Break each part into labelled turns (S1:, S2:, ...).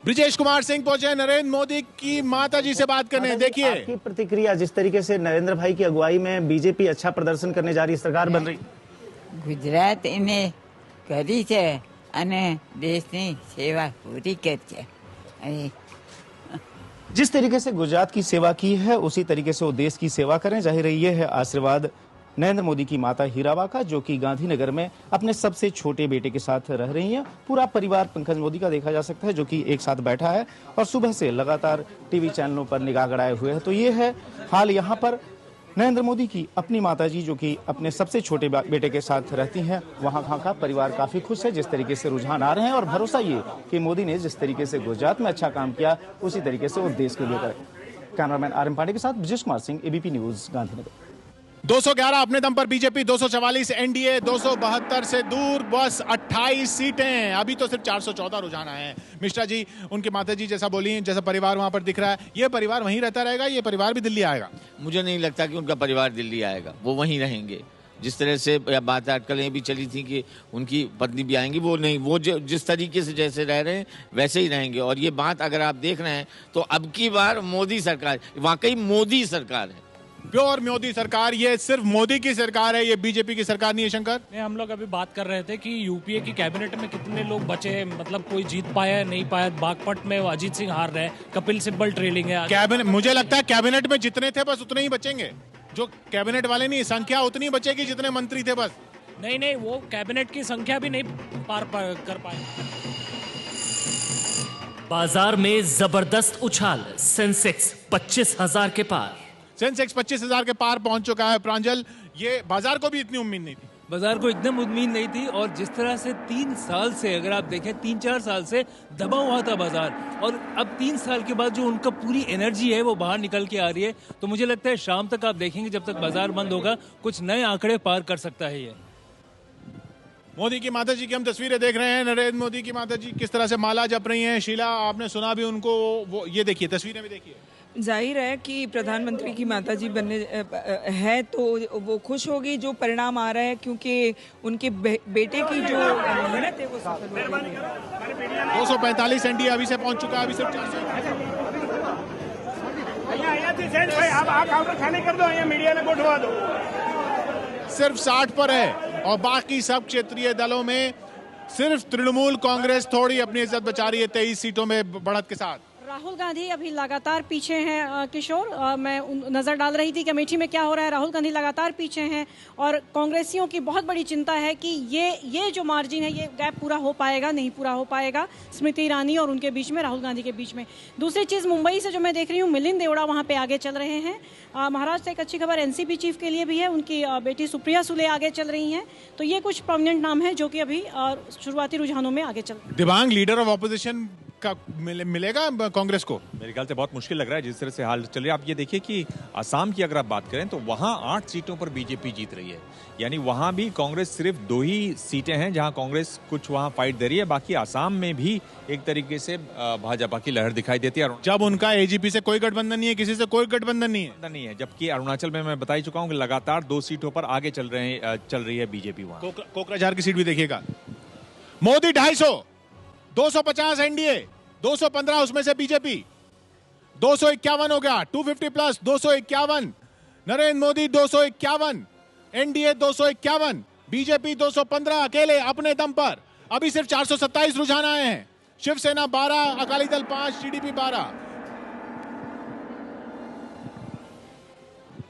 S1: ब्रिजेश कुमार सिंह पहुंचे नरेंद्र मोदी की माता जी से बात करने। देखिए
S2: आपकी प्रतिक्रिया, जिस तरीके से नरेंद्र भाई की अगुवाई में बीजेपी अच्छा प्रदर्शन करने जा रही, सरकार बन रही।
S3: गुजरात ने करी है અને દેશની સેવા પૂરી કરી છે।
S2: जिस तरीके से गुजरात की सेवा की है उसी तरीके से वो देश की सेवा करें। जाहिर है ये है आशीर्वाद नरेंद्र मोदी की माता हीराबा का, जो कि गांधीनगर में अपने सबसे छोटे बेटे के साथ रह रही हैं। पूरा परिवार पंकज मोदी का देखा जा सकता है, जो कि एक साथ बैठा है और सुबह से लगातार टीवी चैनलों पर निगाह गड़ाए हुए है। तो ये है हाल यहाँ पर नरेंद्र मोदी की अपनी माताजी, जो कि अपने सबसे छोटे बेटे के साथ रहती हैं। वहां का परिवार काफी खुश है जिस तरीके से रुझान आ रहे हैं, और भरोसा ये कि मोदी ने जिस तरीके से गुजरात में अच्छा काम किया उसी तरीके से वो देश के लिए करें। Cameraman RM. पांडे के साथ ब्रिजेश कुमार सिंह, एबीपी न्यूज, गांधीनगर।
S1: 211 अपने दम पर बीजेपी, 244 एनडीए, 272 से दूर बस 28 सीटें। अभी तो सिर्फ 414 रुझान आए हैं। मिश्रा जी, उनकी माता जी जैसा बोली, जैसा परिवार वहां पर दिख रहा है, ये परिवार वहीं रहता रहेगा, ये परिवार भी दिल्ली आएगा?
S4: मुझे नहीं लगता कि उनका परिवार दिल्ली आएगा, वो वहीं रहेंगे। जिस तरह से बात आजकल ये भी चली थी कि उनकी पत्नी भी आएंगी, वो नहीं, वो जिस तरीके से जैसे रह रहे हैं वैसे ही रहेंगे। और ये बात अगर आप देख रहे हैं तो अब की बार मोदी सरकार, वाकई मोदी सरकार है,
S1: प्योर मोदी सरकार। ये सिर्फ मोदी की सरकार है, ये बीजेपी की सरकार नहीं है। शंकर,
S5: हम लोग अभी बात कर रहे थे कि यूपीए की कैबिनेट में कितने लोग बचे हैं, मतलब कोई जीत पाया नहीं पाया। बागपत में अजीत सिंह हार रहे हैं, कपिल सिब्बल ट्रेलिंग है।
S1: कैबिनेट, मुझे लगता है कैबिनेट में जितने थे बस उतने ही बचेंगे। जो कैबिनेट वाले नहीं, संख्या उतनी बचेगी जितने मंत्री थे बस।
S5: नहीं, वो कैबिनेट की संख्या भी नहीं पार कर पाए।
S6: बाजार में जबरदस्त उछाल, सेंसेक्स 25,000 के पार।
S1: सेंसेक्स 25,000 के पार पहुंच चुका है। प्रांजल, ये बाजार को भी इतनी उम्मीद नहीं थी।
S7: बाजार को एकदम उम्मीद नहीं थी, और जिस तरह से 3 साल से, अगर आप देखें 3-4 साल से दबा हुआ था बाजार, और अब 3 साल के बाद जो उनका पूरी एनर्जी है वो बाहर निकल के आ रही है। तो मुझे लगता है शाम तक आप देखेंगे, जब तक बाजार बंद होगा, कुछ नए आंकड़े पार कर सकता है ये।
S1: मोदी की माता जी की हम तस्वीरें देख रहे हैं। नरेंद्र मोदी की माता जी किस तरह से माला जप रही हैं। शीला, आपने सुना भी उनको, वो ये देखिए, तस्वीरें भी देखिए।
S8: जाहिर है कि प्रधानमंत्री की माताजी बनने है तो वो खुश होगी जो परिणाम आ रहा है, क्योंकि उनके बेटे की जो मेहनत है वो सफल हो रही है।
S1: 245 एनडीए अभी से पहुंच चुका है, अभी सिर्फ 400। सिर्फ 60 पर है, और बाकी सब क्षेत्रीय दलों में सिर्फ तृणमूल कांग्रेस थोड़ी अपनी इज्जत बचा रही है 23 सीटों में बढ़त के साथ।
S9: राहुल गांधी अभी लगातार पीछे हैं। किशोर, मैं नजर डाल रही थी कि अमेठी में क्या हो रहा है। राहुल गांधी लगातार पीछे हैं, और कांग्रेसियों की बहुत बड़ी चिंता है कि ये जो मार्जिन है, ये गैप पूरा हो पाएगा, नहीं पूरा हो पाएगा स्मृति ईरानी और उनके बीच में, राहुल गांधी के बीच में। दूसरी चीज, मुंबई से जो मैं देख रही हूँ, मिलिंद देवड़ा वहां पे आगे चल रहे हैं। महाराष्ट्र से एक अच्छी खबर एनसीपी चीफ के लिए भी है, उनकी बेटी सुप्रिया सुले आगे चल रही हैं। तो ये कुछ प्रोमिनेंट नाम है जो कि अभी शुरुआती रुझानों में आगे चल रहे हैं।
S1: दिव्यांग लीडर ऑफ ऑपोजिशन का मिलेगा कांग्रेस को?
S10: मेरे ख्याल से बहुत मुश्किल लग रहा है जिस तरह से हाल चल रही है। आप ये देखिए कि असम की अगर आप बात करें तो वहां 8 सीटों पर बीजेपी जीत रही है, यानी वहां भी कांग्रेस सिर्फ 2 ही सीटें हैं जहां कांग्रेस कुछ वहां फाइट दे रही है। बाकी असम में भी एक तरीके से भाजपा की लहर दिखाई देती है।
S1: जब उनका एजीपी से कोई गठबंधन नहीं है, किसी से कोई गठबंधन नहीं है,
S10: जबकि अरुणाचल में मैं बता ही चुका हूँ कि लगातार 2 सीटों पर आगे चल रही है बीजेपी। वहां
S1: कोकराझार की सीट भी देखिएगा। मोदी 250, 250 एनडीए, 215 उसमें से बीजेपी, 251 हो गया, 250 plus 251। Narendra Modi 251, NDA 251, BJP 215 अकेले अपने दम पर। अभी सिर्फ 427 रुझान आए हैं। शिवसेना 12, अकाली दल 5, टीडीपी 12।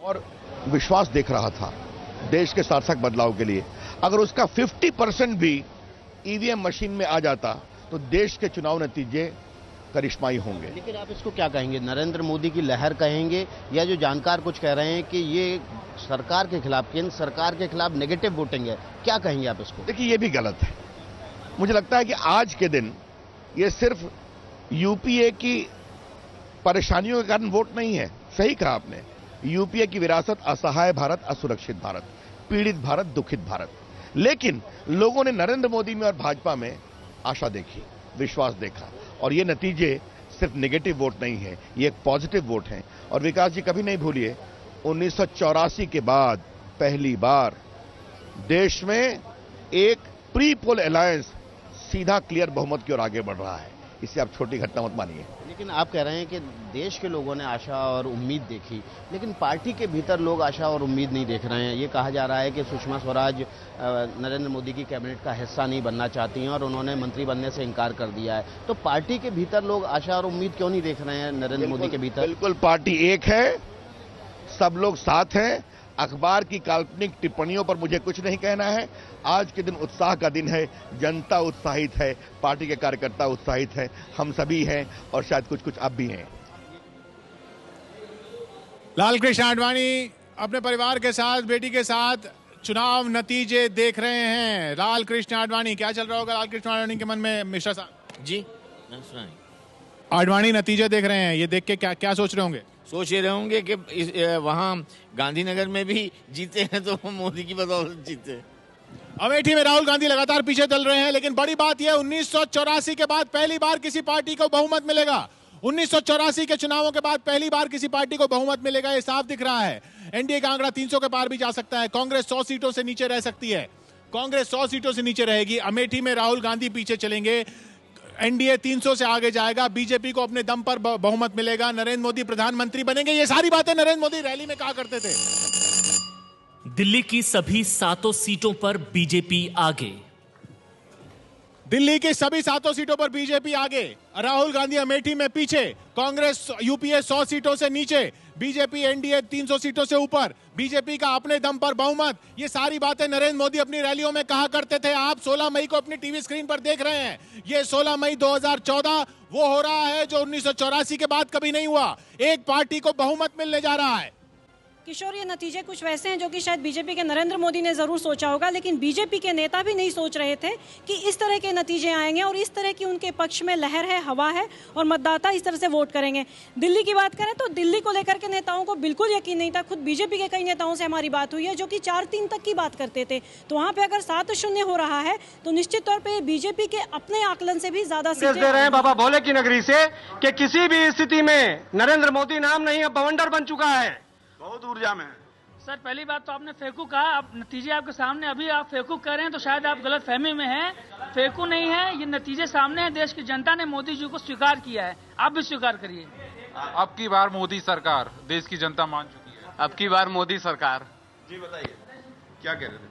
S11: और विश्वास देख रहा था देश के सार्थक बदलाव के लिए। अगर उसका 50% भी ईवीएम मशीन में आ जाता तो देश के चुनाव नतीजे करिश्माई होंगे।
S12: लेकिन आप इसको क्या कहेंगे, नरेंद्र मोदी की लहर कहेंगे, या जो जानकार कुछ कह रहे हैं कि ये सरकार के खिलाफ, केंद्र सरकार के खिलाफ नेगेटिव वोटिंग है, क्या कहेंगे आप इसको?
S11: देखिए, ये भी गलत है। मुझे लगता है कि आज के दिन ये सिर्फ यूपीए की परेशानियों के कारण वोट नहीं है। सही कहा आपने, यूपीए की विरासत असहाय भारत, असुरक्षित भारत, पीड़ित भारत, दुखित भारत। लेकिन लोगों ने नरेंद्र मोदी में और भाजपा में आशा देखी, विश्वास देखा, और ये नतीजे सिर्फ नेगेटिव वोट नहीं है, ये एक पॉजिटिव वोट है। और विकास जी, कभी नहीं भूलिए, 1984 के बाद पहली बार देश में एक प्री पोल अलायंस सीधा क्लियर बहुमत की ओर आगे बढ़ रहा है। इसे आप छोटी घटना मत मानिए।
S12: लेकिन आप कह रहे हैं कि देश के लोगों ने आशा और उम्मीद देखी, लेकिन पार्टी के भीतर लोग आशा और उम्मीद नहीं देख रहे हैं। ये कहा जा रहा है कि सुषमा स्वराज नरेंद्र मोदी की कैबिनेट का हिस्सा नहीं बनना चाहती हैं और उन्होंने मंत्री बनने से इनकार कर दिया है। तो पार्टी के भीतर लोग आशा और उम्मीद क्यों नहीं देख रहे हैं नरेंद्र मोदी के भीतर?
S11: बिल्कुल, पार्टी एक है, सब लोग साथ हैं। अखबार की काल्पनिक टिप्पणियों पर मुझे कुछ नहीं कहना है। आज के दिन उत्साह का दिन है, जनता उत्साहित है, पार्टी के कार्यकर्ता उत्साहित है, हम सभी हैं और शायद कुछ कुछ आप भी हैं।
S1: लालकृष्ण आडवाणी अपने परिवार के साथ, बेटी के साथ चुनाव नतीजे देख रहे हैं। लालकृष्ण आडवाणी, क्या चल रहा होगा लालकृष्ण आडवाणी के मन में मिश्रा साहब?
S4: जी,
S1: आडवाणी नतीजे देख रहे हैं, ये देख के क्या क्या सोच रहे होंगे?
S4: सोच रहे होंगे कि वहां गांधीनगर में भी जीते हैं तो मोदी की बदौलत जीते।
S1: अमेठी में राहुल गांधी लगातार पीछे चल रहे हैं, लेकिन बड़ी बात यह 1984 के बाद पहली बार किसी पार्टी को बहुमत मिलेगा। 1984 के चुनावों के बाद पहली बार किसी पार्टी को बहुमत मिलेगा, ये साफ दिख रहा है। एनडीए का आंकड़ा 300 के पार भी जा सकता है। कांग्रेस 100 सीटों से नीचे रह सकती है। कांग्रेस 100 सीटों से नीचे रहेगी। अमेठी में राहुल गांधी पीछे चलेंगे। एनडीए 300 से आगे जाएगा। बीजेपी को अपने दम पर बहुमत मिलेगा। नरेंद्र मोदी प्रधानमंत्री बनेंगे। ये सारी बातें नरेंद्र मोदी रैली में कहा करते थे।
S6: दिल्ली की सभी 7 सीटों पर बीजेपी आगे।
S1: दिल्ली की सभी 7 सीटों पर बीजेपी आगे। राहुल गांधी अमेठी में पीछे। कांग्रेस यूपीए 100 सीटों से नीचे। बीजेपी एनडीए 300 सीटों से ऊपर। बीजेपी का अपने दम पर बहुमत। ये सारी बातें नरेंद्र मोदी अपनी रैलियों में कहा करते थे। आप 16 मई को अपनी टीवी स्क्रीन पर देख रहे हैं। ये 16 मई 2014 वो हो रहा है जो 1984 के बाद कभी नहीं हुआ। एक पार्टी को बहुमत मिलने जा रहा है।
S9: किशोर, ये नतीजे कुछ वैसे हैं जो कि शायद बीजेपी के नरेंद्र मोदी ने जरूर सोचा होगा, लेकिन बीजेपी के नेता भी नहीं सोच रहे थे कि इस तरह के नतीजे आएंगे और इस तरह की उनके पक्ष में लहर है, हवा है और मतदाता इस तरह से वोट करेंगे। दिल्ली की बात करें तो दिल्ली को लेकर के नेताओं को बिल्कुल यकीन नहीं था। खुद बीजेपी के कई नेताओं से हमारी बात हुई है जो कि 4-3 तक की बात करते थे। तो वहाँ पे अगर 7-0 हो रहा है तो निश्चित तौर पर बीजेपी के अपने आकलन से भी ज्यादा
S13: दे रहे हैं बाबा भोले की नगरी से कि किसी भी स्थिति में नरेंद्र मोदी नाम नहीं, अब बवंडर बन चुका है, बहुत ऊर्जा में।
S14: सर, पहली बात तो आपने फेकू कहा, अब नतीजे आपके सामने, अभी आप फेकू कह रहे हैं तो शायद आप गलत फहमी में हैं। फेकू नहीं है, ये नतीजे सामने हैं। देश की जनता ने मोदी जी को स्वीकार किया है, आप भी स्वीकार करिए।
S15: अब की बार मोदी सरकार देश की जनता मान चुकी है। अब की बार मोदी सरकार।
S12: जी बताइए, क्या कह रहे थे?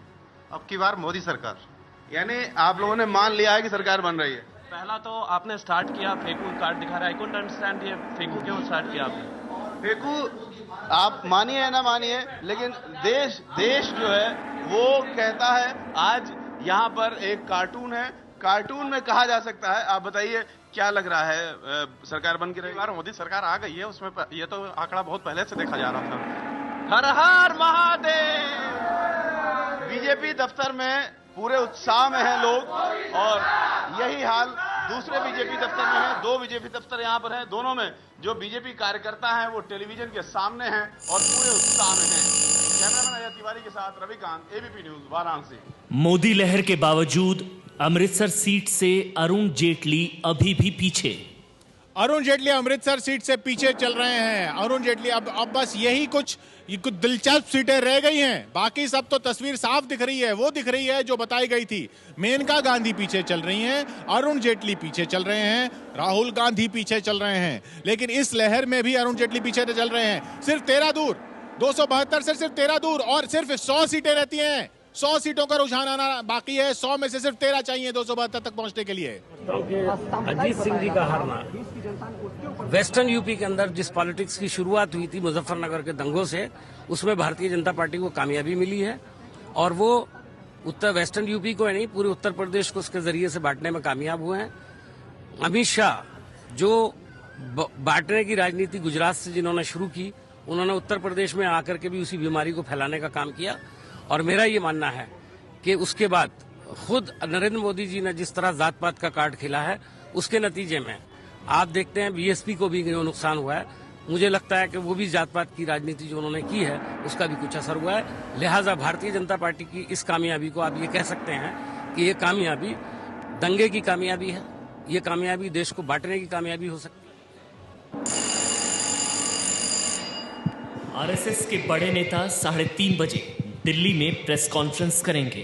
S12: अब की बार मोदी सरकार, यानी आप लोगों ने मान लिया है कि सरकार बन रही है।
S16: पहला तो आपने स्टार्ट किया, फेकू कार्ड दिखा रहा है। आई डोंट अंडरस्टैंड, ये फेकू क्यों स्टार्ट किया आपने?
S12: फेकू आप मानिए या ना मानिए, लेकिन देश जो है वो कहता है आज यहाँ पर एक कार्टून है, कार्टून में कहा जा सकता है। आप बताइए क्या लग रहा है, सरकार बन के रही?
S15: बार मोदी सरकार आ गई है, उसमें ये तो आंकड़ा बहुत पहले से देखा जा रहा था।
S12: हर हर महादेव। बीजेपी दफ्तर में पूरे उत्साह में हैं लोग और यही हाल दूसरे बीजेपी दफ्तर में है। 2 बीजेपी दफ्तर यहाँ पर है, दोनों में जो बीजेपी कार्यकर्ता हैं वो टेलीविजन के सामने हैं और पूरे उत्साह में हैं। कैमरामैन अजय तिवारी के साथ रविकांत, एबीपी न्यूज, वाराणसी।
S6: मोदी लहर के बावजूद अमृतसर सीट से अरुण जेटली अभी भी पीछे।
S1: अरुण जेटली अमृतसर सीट से पीछे चल रहे हैं। अरुण जेटली अब बस यही कुछ दिलचस्प सीटें रह गई हैं। बाकी सब तो तस्वीर साफ दिख रही है, वो दिख रही है जो बताई गई थी। मेनका गांधी पीछे चल रही हैं, अरुण जेटली पीछे चल रहे हैं, राहुल गांधी पीछे चल रहे हैं। लेकिन इस लहर में भी अरुण जेटली पीछे चल रहे हैं। सिर्फ 13 दूर, 272 से सिर्फ 13 दूर और सिर्फ 100 सीटें रहती हैं। 100 सीटों का रुझान आना बाकी है। 100 में से सिर्फ 13 चाहिए 272 तक पहुंचने के लिए।
S17: अजीत सिंह जी का हारना, वेस्टर्न यूपी के अंदर जिस पॉलिटिक्स की शुरुआत हुई थी मुजफ्फरनगर के दंगों से, उसमें भारतीय जनता पार्टी को कामयाबी मिली है और वो वेस्टर्न यूपी को नहीं, पूरे उत्तर प्रदेश को उसके जरिए से बांटने में कामयाब हुए हैं। अमित शाह जो बांटने की राजनीति गुजरात से जिन्होंने शुरू की, उन्होंने उत्तर प्रदेश में आकर के भी उसी बीमारी को फैलाने का काम किया। और मेरा ये मानना है कि उसके बाद खुद नरेंद्र मोदी जी ने जिस तरह जात पात का कार्ड खेला है, उसके नतीजे में आप देखते हैं बीएसपी को भी जो नुकसान हुआ है। मुझे लगता है कि वो भी जात पात की राजनीति जो उन्होंने की है उसका भी कुछ असर हुआ है। लिहाजा भारतीय जनता पार्टी की इस कामयाबी को आप ये कह सकते हैं कि ये कामयाबी दंगे की कामयाबी है, ये कामयाबी देश को बांटने की कामयाबी हो सकती है।
S6: आरएसएस के बड़े नेता 3:30 बजे दिल्ली में प्रेस कॉन्फ्रेंस करेंगे।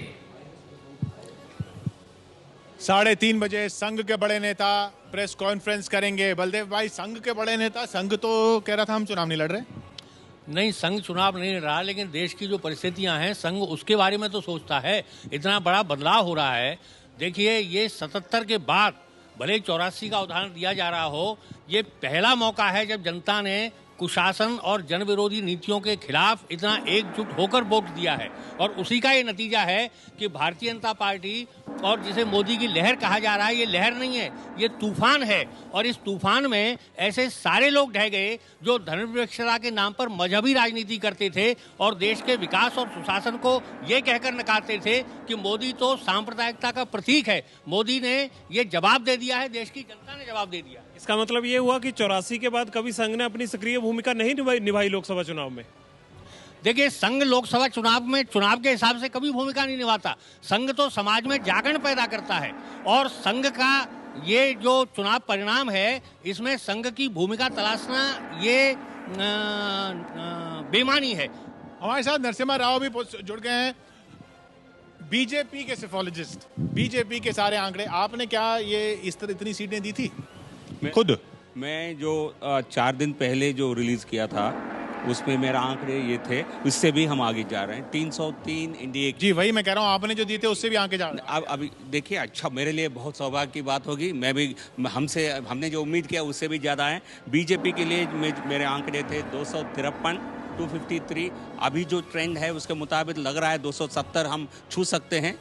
S1: 3:30 बजे संघ के बड़े नेता प्रेस कॉन्फ्रेंस करेंगे। बलदेव भाई, संघ के बड़े नेता, संघ तो कह रहा था हम चुनाव नहीं लड़ रहे।
S17: नहीं, संघ चुनाव नहीं रहा, लेकिन देश की जो परिस्थितियां हैं संघ उसके बारे में तो सोचता है। इतना बड़ा बदलाव हो रहा है। देखिए, ये 77 के बाद भले 84 का उदाहरण दिया जा रहा हो, ये पहला मौका है जब जनता ने कुशासन और जन विरोधी नीतियों के खिलाफ इतना एकजुट होकर वोट दिया है। और उसी का ये नतीजा है कि भारतीय जनता पार्टी, और जिसे मोदी की लहर कहा जा रहा है, ये लहर नहीं है, ये तूफान है। और इस तूफान में ऐसे सारे लोग ढह गए जो धर्मनिरपेक्षता के नाम पर मजहबी राजनीति करते थे और देश के विकास और सुशासन को ये कहकर नकारते थे कि मोदी तो सांप्रदायिकता का प्रतीक है। मोदी ने ये जवाब दे दिया है, देश की जनता ने जवाब दे दिया।
S18: इसका मतलब ये हुआ कि 84 के बाद कभी संघ ने अपनी सक्रिय भूमिका नहीं निभाई लोकसभा चुनाव में।
S17: देखिए, संघ लोकसभा चुनाव में चुनाव के हिसाब से कभी भूमिका नहीं निभाता। संघ तो समाज में जागरण पैदा करता है, और संघ का ये जो चुनाव परिणाम है, इसमें संघ की भूमिका तलाशना ये बेईमानी है।
S1: हमारे साथ नरसिम्हा राव भी जुड़ गए हैं, बीजेपी के सेफोलॉजिस्ट, बीजेपी के सारे आंकड़े। आपने क्या ये इस तरह इतनी सीटें दी थी खुद?
S19: मैं जो 4 दिन पहले जो रिलीज किया था उसमें मेरा आंकड़े ये थे, उससे भी हम आगे जा रहे हैं। 303 इंडिया।
S1: जी वही मैं कह रहा हूँ, आपने जो दिए थे उससे भी आगे जा रहे हैं।
S19: अब अभी देखिए, अच्छा, मेरे लिए बहुत सौभाग्य की बात होगी। मैं भी हमने जो उम्मीद किया उससे भी ज़्यादा है। बीजेपी के लिए मेरे आंकड़े थे 253, 253। अभी जो ट्रेंड है उसके मुताबिक लग रहा है 270 हम छू सकते हैं,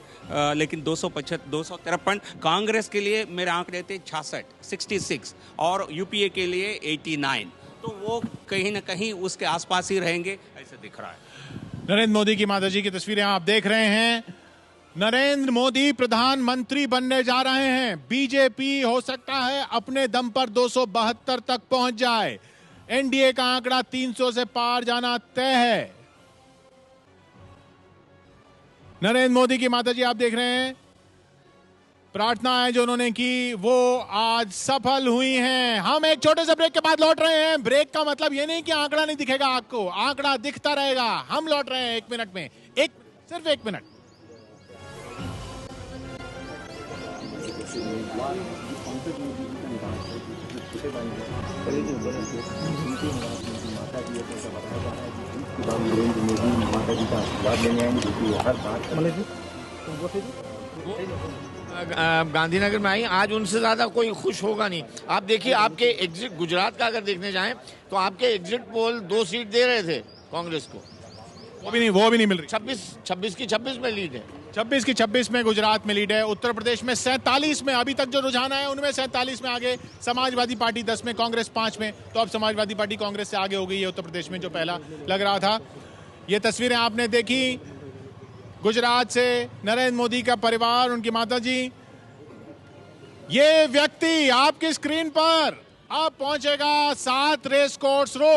S19: लेकिन 253। कांग्रेस के लिए मेरे आंकड़े थे 66 और यूपीए के लिए 89। तो वो कहीं ना कहीं उसके आसपास ही रहेंगे, ऐसे दिख रहा है।
S1: नरेंद्र मोदी की माताजी की तस्वीरें आप देख रहे हैं। नरेंद्र मोदी प्रधानमंत्री बनने जा रहे हैं। बीजेपी हो सकता है अपने दम पर 272 तक पहुंच जाए। एनडीए का आंकड़ा 300 से पार जाना तय है। नरेंद्र मोदी की माताजी आप देख रहे हैं, प्रार्थनाएं जो उन्होंने की वो आज सफल हुई हैं। हम एक छोटे से ब्रेक के बाद लौट रहे हैं। ब्रेक का मतलब ये नहीं कि आंकड़ा नहीं दिखेगा आपको, आंकड़ा दिखता रहेगा। हम लौट रहे हैं 1 मिनट में, सिर्फ 1 मिनट।
S4: गांधीनगर में आई, आज उनसे ज्यादा कोई खुश होगा नहीं। आप देखिए, आपके एग्जिट गुजरात का अगर देखने जाएं तो आपके एग्जिट पोल 2 सीट दे रहे थे कांग्रेस को,
S1: वो भी नहीं मिल रही।
S4: 26 की 26 में लीड है।
S1: 26 की 26 में गुजरात में लीड है। उत्तर प्रदेश में 47 में अभी तक जो रुझान है उनमें 47 में आगे। समाजवादी पार्टी 10 में, कांग्रेस 5 में। तो अब समाजवादी पार्टी कांग्रेस से आगे हो गई है उत्तर प्रदेश में, जो पहला लग रहा था। ये तस्वीरें आपने देखी गुजरात से, नरेंद्र मोदी का परिवार, उनकी माताजी। ये व्यक्ति आपकी स्क्रीन पर अब पहुंचेगा 7 रेस कोर्स रोड।